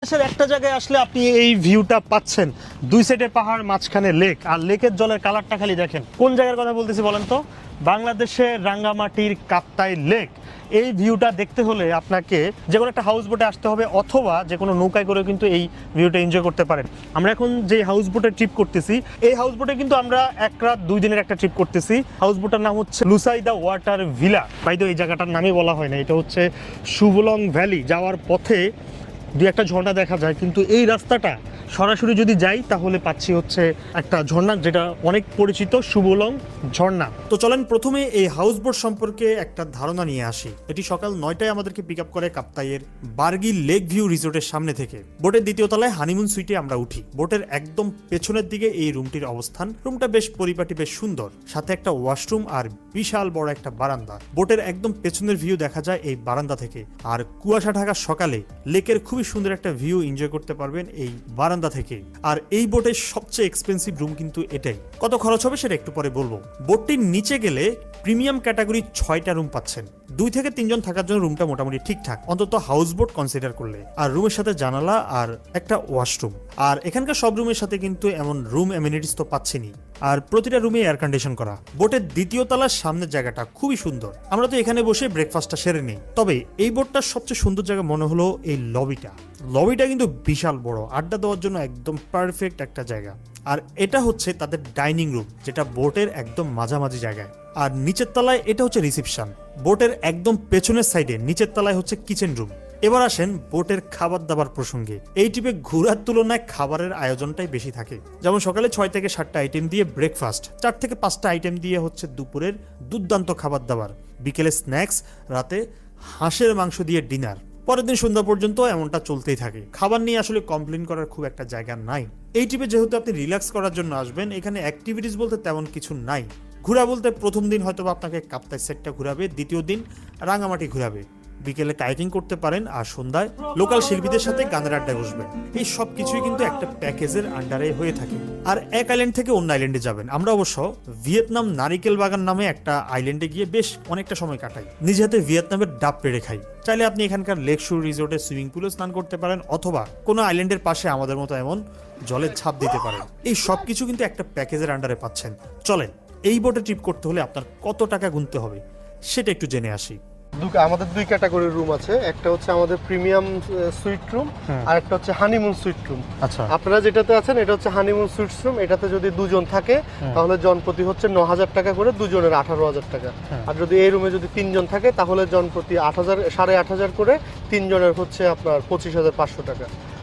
দেশের একটা জায়গায় আসলে আপনি এই ভিউটা পাচ্ছেন, দুই সাইডে পাহাড়, মাঝখানে লেক, আর লেকের জলের কালারটা খালি দেখেন। কোন জায়গার কথা বলতেছি বলেন তো? বাংলাদেশের রাঙ্গামাটির কাপ্তাই লেক। এই ভিউটা দেখতে হলে আপনাকে যে কোনো একটা হাউস বোটে আসতে হবে, অথবা যে কোনো নৌকায় করে কিন্তু এই ভিউটা এনজয় করতে পারেন। আমরা এখন যে হাউস বোটে ট্রিপ করতেছি, এই হাউস বোটে কিন্তু আমরা 1 রাত 2 দিনের একটা ট্রিপ করতেছি। হাউস বোটের নাম হচ্ছে লুসাইদা ওয়াটার ভিলা। বাইদো এই জায়গাটার নামই বলা হয় না, এটা হচ্ছে সুবলং ভ্যালি। যাওয়ার পথে দুই একটা ঝর্ণা দেখা যায়, কিন্তু এই রাস্তাটা সরাসরি যদি যাই তাহলে পাচ্ছি হচ্ছে একটা ঝর্ণা, যেটা অনেক পরিচিত, সুবলং ঝর্ণা। তো চলেন প্রথমে এই হাউস বোট সম্পর্কে একটা ধারণা নিয়ে আসি। এটি সকাল 9টায় আমাদেরকে পিক আপ করে কাপ্তাইয়ের বার্গি লেক ভিউ রিসোর্টের সামনে থেকে। বোটের দ্বিতীয় তলায় হানিমুন সুইটে আমরা উঠি। বোটের একদম পেছনের দিকে এই রুমটির অবস্থান। রুমটা বেশ পরিপাটি, বেশ সুন্দর, সাথে একটা ওয়াশরুম আর বিশাল বড় একটা বারান্দা। বোটের একদম পেছনের ভিউ দেখা যায় এই বারান্দা থেকে, আর কুয়াশা ঢাকা সকালে লেকের খুবই সুন্দর একটা ভিউ এনজয় করতে পারবেন এই বারান্দা থেকে। আর এই বোটের সবচেয়ে এক্সপেন্সিভ রুম কিন্তু এটাই। কত খরচ হবে সেটা একটু পরে বলবো। বোটটির নিচে গেলে প্রিমিয়াম ক্যাটাগরি 6টা রুম পাচ্ছেন। 2 থেকে 3 জন থাকার জন্য রুমটা মোটামুটি ঠিকঠাক, অন্তত হাউস বোট কনসিডার করলে। আর রুমের সাথে জানালা আর একটা ওয়াশরুম। আর এখানকার সব রুমের সাথে কিন্তু এমন রুম অ্যামিনিটিস তো পাচ্ছেনি। আর প্রতিটা রুমে এয়ার কন্ডিশন করা। বোটের দ্বিতীয় তলার সামনের জায়গাটা খুবই সুন্দর। আমরা তো এখানে বসে ব্রেকফাস্টটা সেরে নেই। তবে এই বোটটার সবচেয়ে সুন্দর জায়গা মনে হলো এই লবিটা কিন্তু বিশাল বড়, আড্ডা দেওয়ার জন্য একদম পারফেক্ট একটা জায়গা। আর এটা হচ্ছে তাদের ডাইনিং রুম, যেটা বোটের একদম মাঝামাঝি জায়গায়। আর নিচের তলায় এটা হচ্ছে রিসেপশন। বোটের একদম পেছনের সাইডে নিচের তলায় হচ্ছে কিচেন রুম। এবার আসেন বোটের খাবার দাবার প্রসঙ্গে। এই ট্রিপে ঘোরার তুলনায় খাবারের আয়োজনটাই বেশি থাকে। যেমন সকালে 6 থেকে 7টা আইটেম দিয়ে ব্রেকফাস্ট, 4 থেকে 5টা আইটেম দিয়ে হচ্ছে দুপুরের দুর্দান্ত খাবার দাবার, বিকেলে স্ন্যাক্স, রাতে হাঁসের মাংস দিয়ে ডিনার। পরের দিন সন্ধ্যা পর্যন্ত এমনটা চলতেই থাকে। খাবার নিয়ে আসলে কমপ্লেন করার খুব একটা জায়গা নাই। এই ট্রিপে যেহেতু আপনি রিল্যাক্স করার জন্য আসবেন, এখানে অ্যাক্টিভিটিস বলতে তেমন কিছু নাই। ঘোরা বলতে প্রথম দিন হয়তো আপনাকে কাপ্তাই সেটটা ঘুরাবে, দ্বিতীয় দিন রাঙামাটি ঘুরাবে, বিকেলে কাইকিং করতে পারেন, আর সন্ধ্যায় লোকাল শিল্পীদের সাথে গানের আড্ডায় বসবেন। এই সব কিছুই কিন্তু একটা প্যাকেজের আন্ডারে হয়ে থাকে। আর এক আইল্যান্ড থেকে অন্য আইল্যান্ডে যাবেন। আমরা অবশ্য ভিয়েতনাম নারিকেল বাগান নামে একটা আইল্যান্ডে গিয়ে বেশ অনেকটা সময় কাটাই। নিজে হাতে ভিয়েতনামের ডাব পেড়ে খাই। চাইলে আপনি এখানকার লেক শোর রিসোর্টের সুইমিং পুলে স্নান করতে পারেন, অথবা কোনো আইল্যান্ডের পাশে আমাদের মতো এমন জলের ঝাঁপ দিতে পারেন। এই সব কিছু কিন্তু একটা প্যাকেজের আন্ডারে পাচ্ছেন। চলেন এই বোটে ট্রিপ করতে হলে আপনার কত টাকা গুনতে হবে সেটা একটু জেনে আসি। আমাদের 2 ক্যাটাগরির রুম আছে। একটা হচ্ছে আমাদের প্রিমিয়াম সুইট রুম, আর একটা হচ্ছে হানিমুন সুইট রুম। আচ্ছা, আপনারা যেটাতে আছেন এটা হচ্ছে হানিমুন সুইট রুম। এটাতে যদি 2 জন থাকে তাহলে জন প্রতি হচ্ছে 9,000 টাকা করে, 2 জনের 18,000 টাকা। আর যদি এই রুমে যদি 3 জন থাকে তাহলে জন প্রতি 8,500 করে, 3 জনের হচ্ছে আপনার 25,500 টাকা।